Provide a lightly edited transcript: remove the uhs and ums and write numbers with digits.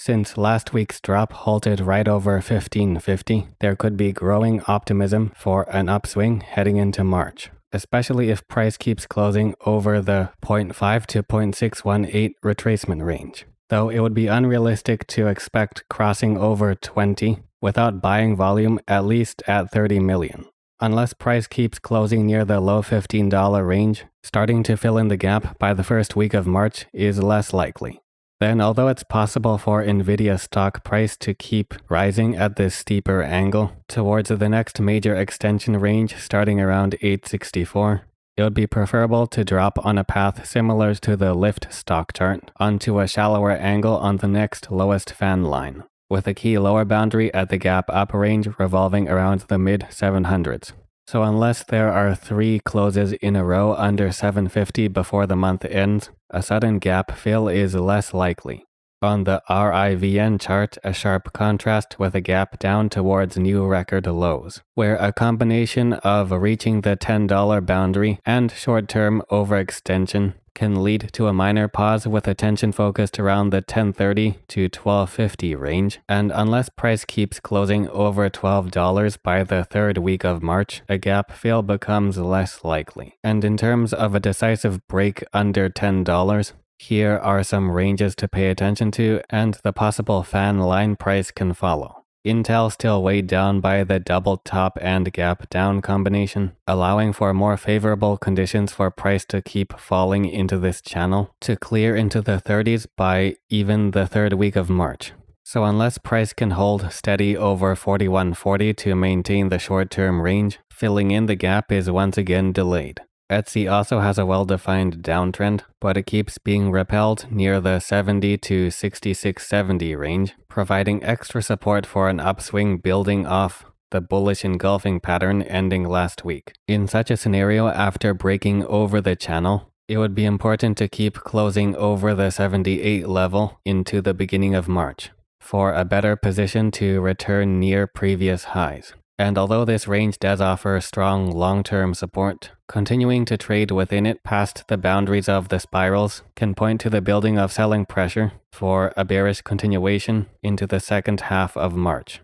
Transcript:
Since last week's drop halted right over 1550, there could be growing optimism for an upswing heading into March, especially if price keeps closing over the 0.5 to 0.618 retracement range. Though it would be unrealistic to expect crossing over 20 without buying volume at least at 30 million. Unless price keeps closing near the low $15 range, starting to fill in the gap by the first week of March is less likely. Then, although it's possible for NVIDIA stock price to keep rising at this steeper angle towards the next major extension range starting around 864, it would be preferable to drop on a path similar to the lift stock chart onto a shallower angle on the next lowest fan line, with a key lower boundary at the gap up range revolving around the mid-700s. So unless there are 3 closes in a row under 750 before the month ends, a sudden gap fill is less likely. On the RIVN chart, a sharp contrast with a gap down towards new record lows, where a combination of reaching the $10 boundary and short-term overextension can lead to a minor pause with attention focused around the 1030 to 1250 range, and unless price keeps closing over $12 by the third week of March, a gap fill becomes less likely. And in terms of a decisive break under $10, here are some ranges to pay attention to and the possible fan line price can follow. Intel still weighed down by the double top and gap down combination, allowing for more favorable conditions for price to keep falling into this channel to clear into the 30s by even the third week of March. So unless price can hold steady over 4140 to maintain the short-term range, filling in the gap is once again delayed. Etsy also has a well-defined downtrend, but it keeps being repelled near the 70 to 6670 range, providing extra support for an upswing building off the bullish engulfing pattern ending last week. In such a scenario, after breaking over the channel, it would be important to keep closing over the 78 level into the beginning of March for a better position to return near previous highs. And although this range does offer strong long-term support, continuing to trade within it past the boundaries of the spirals can point to the building of selling pressure for a bearish continuation into the second half of March.